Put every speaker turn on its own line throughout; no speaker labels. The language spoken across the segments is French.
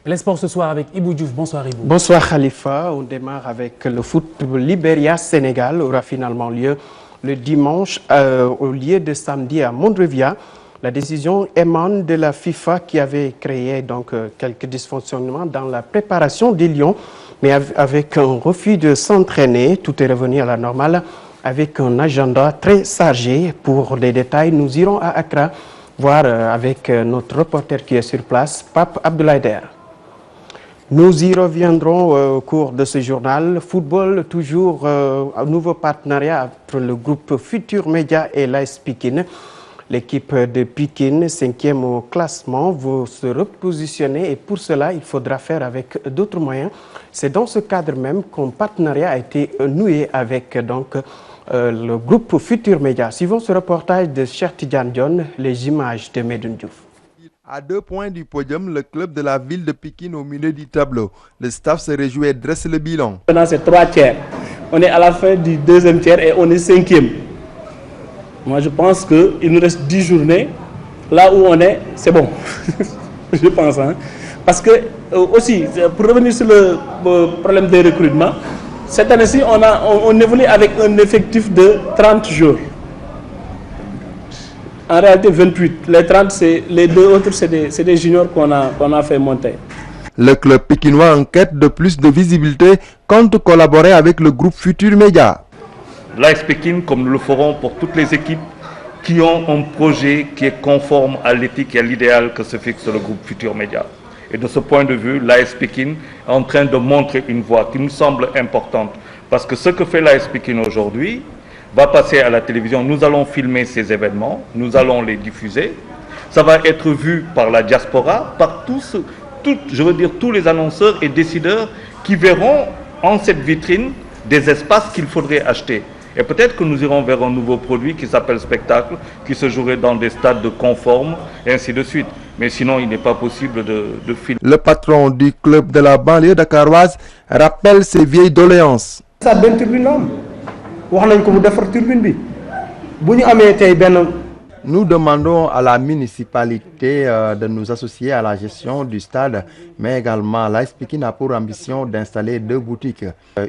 Les sports ce soir avec Ibou Diouf. Bonsoir Ibou.
Bonsoir Khalifa. On démarre avec le foot. Libéria-Sénégal aura finalement lieu le dimanche au lieu de samedi à Mondrevia. La décision émane de la FIFA qui avait créé donc quelques dysfonctionnements dans la préparation des Lions, mais avec un refus de s'entraîner. Tout est revenu à la normale avec un agenda très chargé. Pour les détails, nous irons à Accra voir avec notre reporter qui est sur place, Pape Abdoulaye Der. Nous y reviendrons au cours de ce journal. Football, toujours un nouveau partenariat entre le groupe Futur Média et l'AS Pikine. L'équipe de Pikine, 5e au classement, veut se repositionner et pour cela, il faudra faire avec d'autres moyens. C'est dans ce cadre même qu'un partenariat a été noué avec le groupe Futur Média. Suivons ce reportage de Cheikh Tidiane Dione, les images de Medoune Diouf.
À 2 points du podium, le club de la ville de Pikine au milieu du tableau. Le staff se réjouit et dresse le bilan.
Dans ces 3 tiers, on est à la fin du 2e tiers et on est 5e. Moi, je pense qu'il nous reste 10 journées. Là où on est, c'est bon. Je pense. Hein? Parce que, aussi, pour revenir sur le problème des recrutements, cette année-ci, on évolue avec un effectif de 30 jours. En réalité, 28. Les 30, les 2 autres, c'est des juniors qu'on a fait monter.
Le club pikinois en quête de plus de visibilité compte collaborer avec le groupe Futur Média.
L'AS Pikine, comme nous le ferons pour toutes les équipes qui ont un projet qui est conforme à l'éthique et à l'idéal que se fixe le groupe Futur Média. Et de ce point de vue, l'AS Pikine est en train de montrer une voie qui nous semble importante. Parce que ce que fait l'AS Pikine aujourd'hui va passer à la télévision. Nous allons filmer ces événements, nous allons les diffuser. Ça va être vu par la diaspora, par tous les annonceurs et décideurs qui verront en cette vitrine des espaces qu'il faudrait acheter. Et peut-être que nous irons vers un nouveau produit qui s'appelle spectacle, qui se jouerait dans des stades de conformes, et ainsi de suite. Mais sinon, il n'est pas possible de filmer.
Le patron du club de la banlieue dakaroise rappelle ses vieilles doléances.
Ça donne turbine là.
Nous demandons à la municipalité de nous associer à la gestion du stade, mais également l'AS Pikine a pour ambition d'installer 2 boutiques,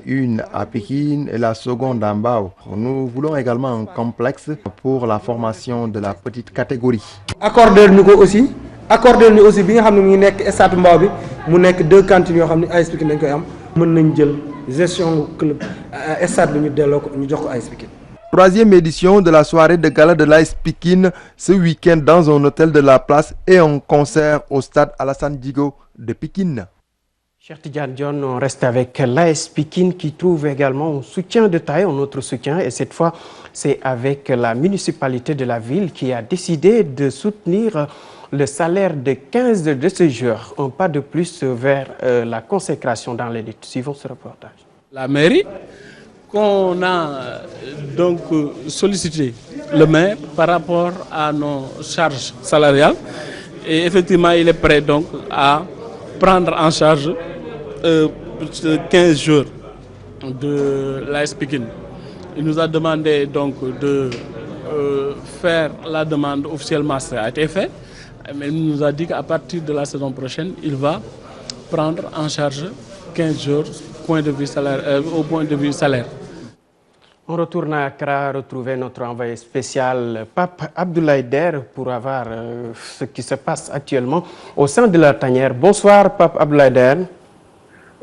une à Pikine et la seconde à Mbao. Nous voulons également un complexe pour la formation de la petite catégorie.
Accordez-nous aussi bi nga xamni mu nek stade Mbao bi mu nek 2 cantines yo xamni AS Pikine dañ koy am mën nañ jël gestion club stade bi ñu délo ko ñu jox ko AS Pikine.
3e édition de la soirée de gala de l'AS Pikine ce week-end dans un hôtel de la place et un concert au stade Alassane Djigo de Pikine.
Cheikh Tidiane Dione, on reste avec l'AS Pikine qui trouve également un soutien de taille, un autre soutien, et cette fois c'est avec la municipalité de la ville qui a décidé de soutenir le salaire de 15 de ces joueurs, un pas de plus vers la consécration dans l'élite. Suivons ce reportage.
La mairie qu'on a donc sollicité le maire par rapport à nos charges salariales et effectivement il est prêt donc à prendre en charge 15 jours de l'AS Pikine. Il nous a demandé donc de faire la demande officiellement, ça a été fait, mais il nous a dit qu'à partir de la saison prochaine, il va prendre en charge 15 jours au point de vue salaire.
On retourne à Accra retrouver notre envoyé spécial Pape Abdoulaye Der pour avoir ce qui se passe actuellement au sein de la tanière. Bonsoir Pape Abdoulaye Der.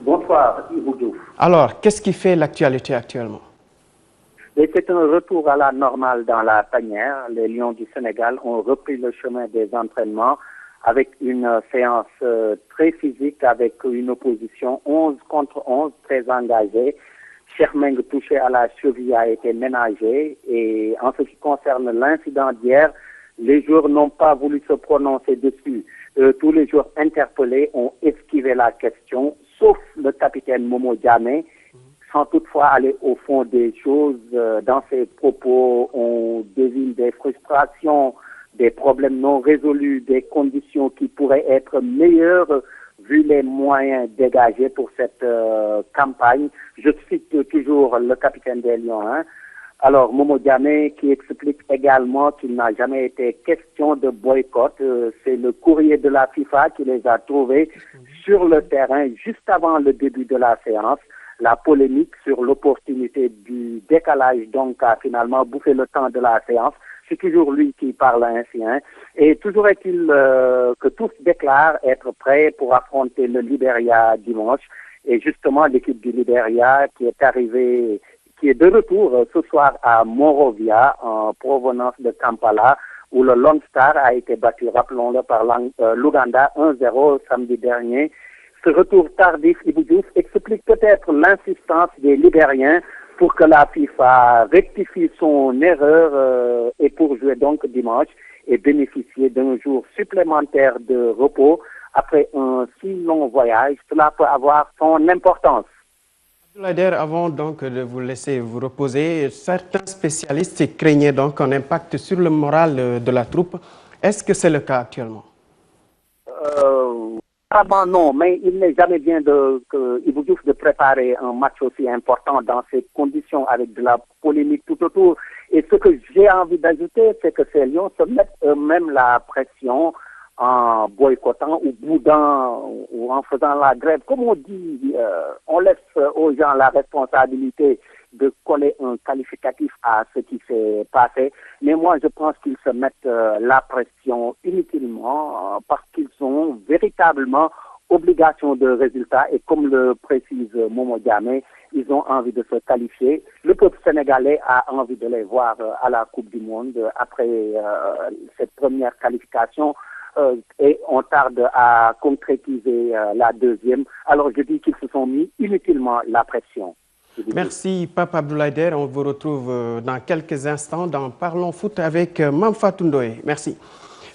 Bonsoir Ibou Diouf.
Alors, qu'est-ce qui fait l'actualité actuellement?
C'est un retour à la normale dans la tanière. Les Lions du Sénégal ont repris le chemin des entraînements avec une séance très physique, avec une opposition 11 contre 11 très engagée. Chermeng touché à la cheville a été ménagé et en ce qui concerne l'incident d'hier, les joueurs n'ont pas voulu se prononcer dessus. Tous les joueurs interpellés ont esquivé la question, sauf le capitaine Momo Diamé, sans toutefois aller au fond des choses. Dans ses propos, on devine des frustrations, des problèmes non résolus, des conditions qui pourraient être meilleures vu les moyens dégagés pour cette campagne. Je cite toujours le capitaine des Lions. Alors, Momo Diamé qui explique également qu'il n'a jamais été question de boycott. C'est le courrier de la FIFA qui les a trouvés sur le terrain juste avant le début de la séance. La polémique sur l'opportunité du décalage donc a finalement bouffé le temps de la séance. C'est toujours lui qui parle ainsi. Hein. Et toujours est-il que tous déclarent être prêts pour affronter le Libéria dimanche. Et justement, l'équipe du Libéria qui est de retour ce soir à Monrovia en provenance de Kampala où le Lone Star a été battu, rappelons-le, par l'Ouganda 1-0 samedi dernier. Ce retour tardif, Ibou Diouf, explique peut-être l'insistance des Libériens pour que la FIFA rectifie son erreur et pour jouer donc dimanche et bénéficier d'un jour supplémentaire de repos après un si long voyage. Cela peut avoir son importance.
Avant donc de vous laisser vous reposer, certains spécialistes craignaient donc un impact sur le moral de la troupe. Est-ce que c'est le cas actuellement?
Apparemment non, mais il n'est jamais bien Ibou Diouf de préparer un match aussi important dans ces conditions avec de la polémique tout autour. Et ce que j'ai envie d'ajouter, c'est que ces Lions se mettent eux-mêmes la pression en boycottant ou boudant ou en faisant la grève. Comme on dit, on laisse aux gens la responsabilité de coller un qualificatif à ce qui s'est passé. Mais moi, je pense qu'ils se mettent la pression inutilement parce qu'ils ont véritablement obligation de résultat et comme le précise Momo Diamé, ils ont envie de se qualifier. Le peuple sénégalais a envie de les voir à la Coupe du Monde après cette première qualification. Et on tarde à concrétiser la deuxième. Alors je dis qu'ils se sont mis inutilement la pression.
Merci Pape Abdoulaye Der. On vous retrouve dans quelques instants dans Parlons Foot avec Mame Fatou Ndoye. Merci.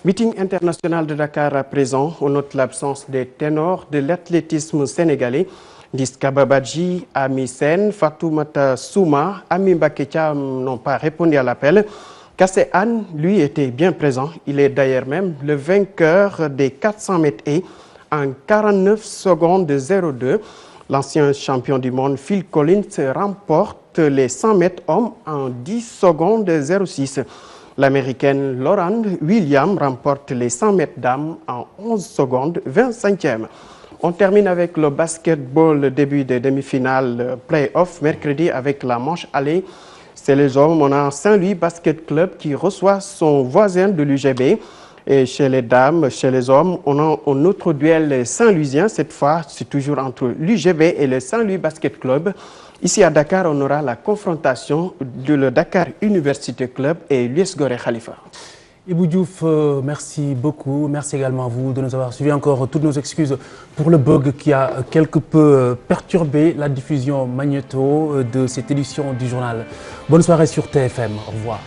Meeting international de Dakar à présent. On note l'absence des ténors de l'athlétisme sénégalais. Diska Babadji, Ami Sen, Fatoumata Souma, Ami Mbaketia n'ont pas répondu à l'appel. Kassé Anne, lui, était bien présent. Il est d'ailleurs même le vainqueur des 400 mètres et en 49 secondes 02. L'ancien champion du monde Phil Collins remporte les 100 mètres hommes en 10 secondes 06. L'américaine Lauren Williams remporte les 100 mètres dames en 11 secondes 25e. On termine avec le basketball, le début des demi-finales play-off mercredi avec la manche allée. C'est les hommes, on a Saint-Louis Basket Club qui reçoit son voisin de l'UGB. Et chez les dames, chez les hommes, on a un autre duel saint-louisien. Cette fois, c'est toujours entre l'UGB et le Saint-Louis Basket Club. Ici à Dakar, on aura la confrontation de le Dakar University Club et l'US Gorée Khalifa.
Ibou Diouf, merci beaucoup. Merci également à vous de nous avoir suivis. Encore toutes nos excuses pour le bug qui a quelque peu perturbé la diffusion magnéto de cette édition du journal. Bonne soirée sur TFM. Au revoir.